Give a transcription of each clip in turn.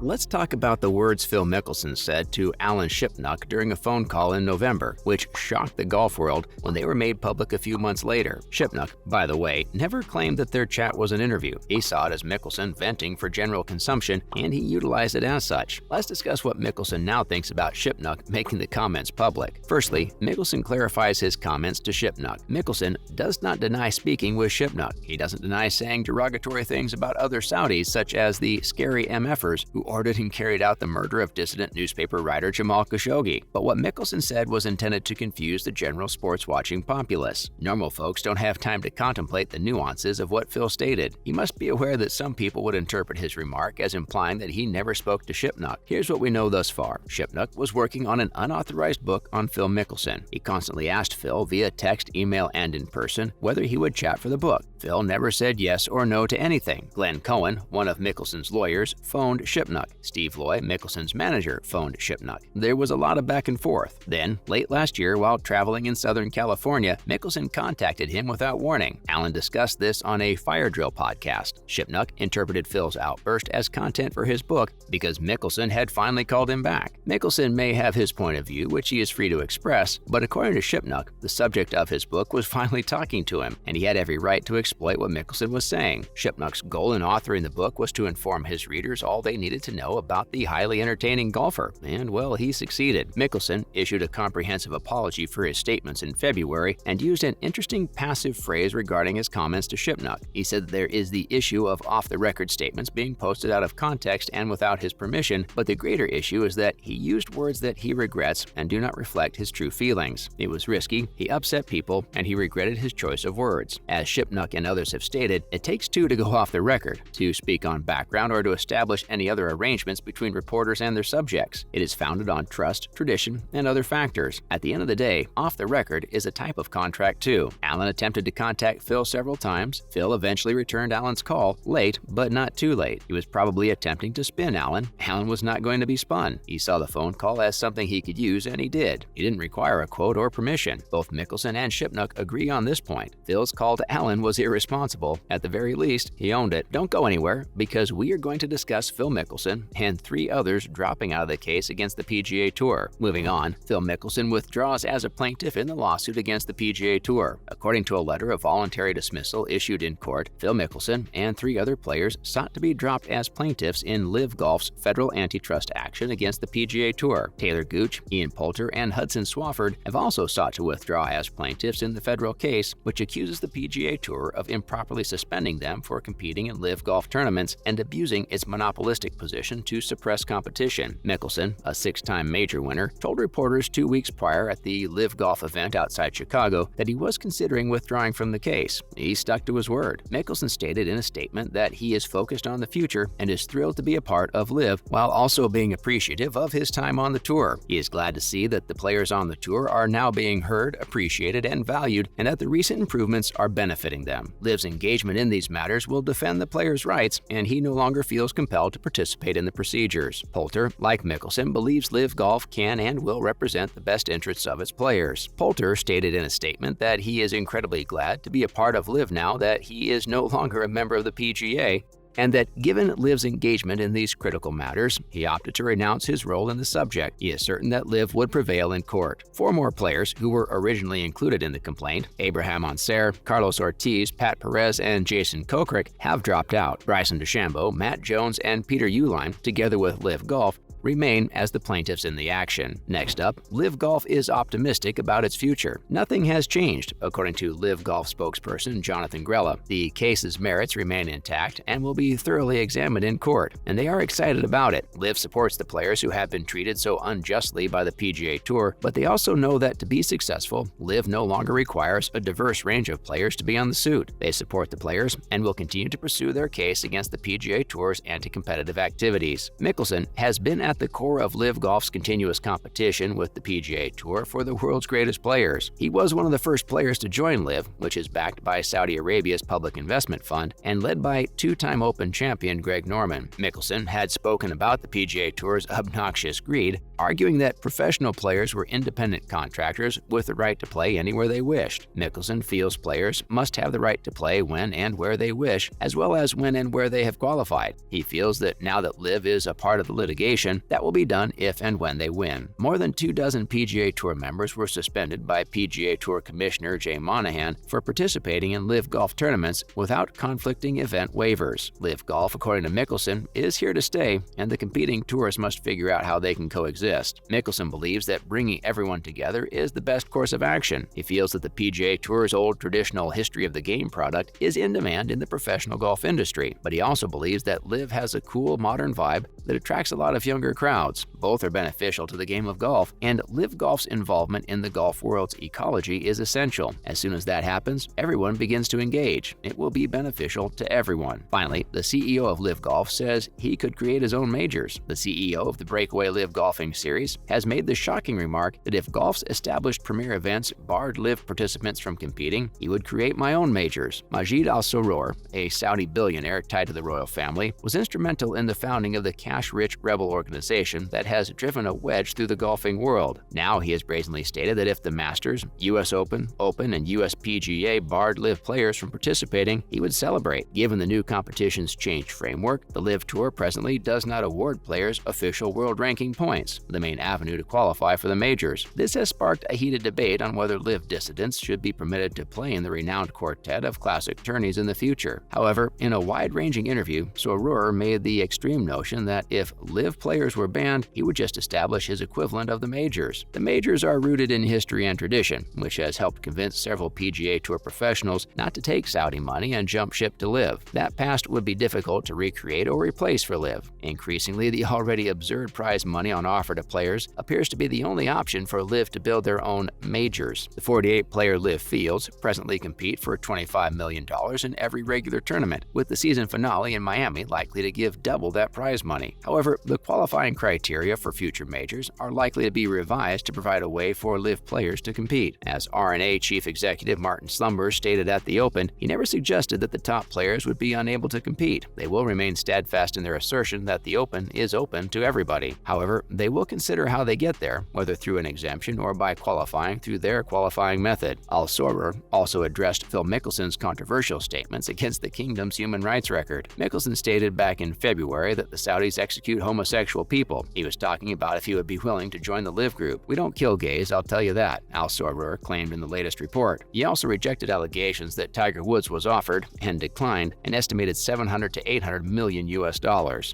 Let's talk about the words Phil Mickelson said to Alan Shipnuck during a phone call in November, which shocked the golf world when they were made public a few months later. Shipnuck, by the way, never claimed that their chat was an interview. He saw it as Mickelson venting for general consumption, and he utilized it as such. Let's discuss what Mickelson now thinks about Shipnuck making the comments public. Firstly, Mickelson clarifies his comments to Shipnuck. Mickelson does not deny speaking with Shipnuck. He doesn't deny saying derogatory things about other Saudis, such as the scary MFers who ordered and carried out the murder of dissident newspaper writer Jamal Khashoggi. But what Mickelson said was intended to confuse the general sports-watching populace. Normal folks don't have time to contemplate the nuances of what Phil stated. He must be aware that some people would interpret his remark as implying that he never spoke to Shipnuck. Here's what we know thus far. Shipnuck was working on an unauthorized book on Phil Mickelson. He constantly asked Phil via text, email, and in person whether he would chat for the book. Phil never said yes or no to anything. Glenn Cohen, one of Mickelson's lawyers, phoned Shipnuck. Steve Loy, Mickelson's manager, phoned Shipnuck. There was a lot of back and forth. Then, late last year, while traveling in Southern California, Mickelson contacted him without warning. Alan discussed this on a Fire Drill podcast. Shipnuck interpreted Phil's outburst as content for his book because Mickelson had finally called him back. Mickelson may have his point of view, which he is free to express, but according to Shipnuck, the subject of his book was finally talking to him, and he had every right to exploit what Mickelson was saying. Shipnuck's goal in authoring the book was to inform his readers all they needed to know about the highly entertaining golfer, and well, he succeeded. Mickelson issued a comprehensive apology for his statements in February and used an interesting passive phrase regarding his comments to Shipnuck. He said there is the issue of off-the-record statements being posted out of context and without his permission, but the greater issue is that he used words that he regrets and do not reflect his true feelings. It was risky, he upset people, and he regretted his choice of words. As Shipnuck and others have stated, it takes two to go off the record, to speak on background or to establish any other arrangements between reporters and their subjects. It is founded on trust, tradition, and other factors. At the end of the day, off the record is a type of contract too. Alan attempted to contact Phil several times. Phil eventually returned Alan's call, late, but not too late. He was probably attempting to spin Alan. Alan was not going to be spun. He saw the phone call as something he could use, and he did. He didn't require a quote or permission. Both Mickelson and Shipnuck agree on this point. Phil's call to Alan was irresponsible. At the very least, he owned it. Don't go anywhere, because we are going to discuss Phil Mickelson and three others dropping out of the case against the PGA Tour. Moving on, Phil Mickelson withdraws as a plaintiff in the lawsuit against the PGA Tour. According to a letter of voluntary dismissal issued in court, Phil Mickelson and three other players sought to be dropped as plaintiffs in LIV Golf's federal antitrust action against the PGA Tour. Taylor Gooch, Ian Poulter, and Hudson Swafford have also sought to withdraw as plaintiffs in the federal case, which accuses the PGA Tour of improperly suspending them for competing in LIV Golf tournaments and abusing its monopolistic position to suppress competition. Mickelson, a six-time major winner, told reporters 2 weeks prior at the LIV Golf event outside Chicago that he was considering withdrawing from the case. He stuck to his word. Mickelson stated in a statement that he is focused on the future and is thrilled to be a part of LIV while also being appreciative of his time on the tour. He is glad to see that the players on the tour are now being heard, appreciated, and valued, and that the recent improvements are benefiting them. LIV's engagement in these matters will defend the players' rights, and he no longer feels compelled to participate in the procedures. Poulter, like Mickelson, believes LIV Golf can and will represent the best interests of its players. Poulter stated in a statement that he is incredibly glad to be a part of LIV now that he is no longer a member of the PGA, and that given LIV's engagement in these critical matters, he opted to renounce his role in the subject. He is certain that LIV would prevail in court. Four more players who were originally included in the complaint, Abraham Ancer, Carlos Ortiz, Pat Perez, and Jason Kokrick, have dropped out. Bryson DeChambeau, Matt Jones, and Peter Uihlein, together with LIV Golf, remain as the plaintiffs in the action. Next up, LIV Golf is optimistic about its future. Nothing has changed, according to LIV Golf spokesperson Jonathan Grella. The case's merits remain intact and will be thoroughly examined in court, and they are excited about it. LIV supports the players who have been treated so unjustly by the PGA Tour, but they also know that to be successful, LIV no longer requires a diverse range of players to be on the suit. They support the players and will continue to pursue their case against the PGA Tour's anti-competitive activities. Mickelson has been at at the core of LIV Golf's continuous competition with the PGA Tour for the world's greatest players. He was one of the first players to join LIV, which is backed by Saudi Arabia's public investment fund and led by two-time Open champion Greg Norman. Mickelson had spoken about the PGA Tour's obnoxious greed, arguing that professional players were independent contractors with the right to play anywhere they wished. Mickelson feels players must have the right to play when and where they wish, as well as when and where they have qualified. He feels that now that LIV is a part of the litigation, that will be done if and when they win. More than 24 PGA Tour members were suspended by PGA Tour Commissioner Jay Monahan for participating in LIV Golf tournaments without conflicting event waivers. LIV Golf, according to Mickelson, is here to stay, and the competing tours must figure out how they can coexist. Mickelson believes that bringing everyone together is the best course of action. He feels that the PGA Tour's old traditional history of the game product is in demand in the professional golf industry, but he also believes that LIV has a cool, modern vibe that attracts a lot of younger crowds. Both are beneficial to the game of golf, and LIV Golf's involvement in the golf world's ecology is essential. As soon as that happens, everyone begins to engage. It will be beneficial to everyone. Finally, the CEO of LIV Golf says he could create his own majors. The CEO of the Breakaway LIV Golfing Series has made the shocking remark that if golf's established premier events barred LIV participants from competing, he would create my own majors. Majid Al Soror, a Saudi billionaire tied to the royal family, was instrumental in the founding of the cash-rich rebel organization that has driven a wedge through the golfing world. Now he has brazenly stated that if the Masters, US Open, and US PGA barred LIV players from participating, he would celebrate. Given the new competition's changed framework, the LIV Tour presently does not award players official world ranking points, the main avenue to qualify for the majors. This has sparked a heated debate on whether LIV dissidents should be permitted to play in the renowned quartet of classic tourneys in the future. However, in a wide-ranging interview, Soror made the extreme notion that if LIV players were banned, he would just establish his equivalent of the majors. The majors are rooted in history and tradition, which has helped convince several PGA Tour professionals not to take Saudi money and jump ship to LIV. That past would be difficult to recreate or replace for LIV. Increasingly, the already absurd prize money on offer to players appears to be the only option for LIV to build their own majors. The 48-player LIV fields presently compete for $25 million in every regular tournament, with the season finale in Miami likely to give double that prize money. However, the qualifying criteria for future majors are likely to be revised to provide a way for LIV players to compete. As R&A Chief Executive Martin Slumbers stated at the Open, he never suggested that the top players would be unable to compete. They will remain steadfast in their assertion that the Open is open to everybody. However, they will consider how they get there, whether through an exemption or by qualifying through their qualifying method. Al Soror also addressed Phil Mickelson's controversial statements against the kingdom's human rights record. Mickelson stated back in February that the Saudis execute homosexual people. He was talking about if he would be willing to join the LIV group. "We don't kill gays, I'll tell you that," Al Soror claimed in the latest report. He also rejected allegations that Tiger Woods was offered and declined an estimated $700 to $800 million US.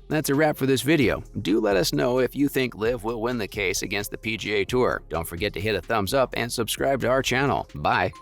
That's a wrap for this video. Do let us know if you think LIV will win the case against the PGA Tour. Don't forget to hit a thumbs up and subscribe to our channel. Bye.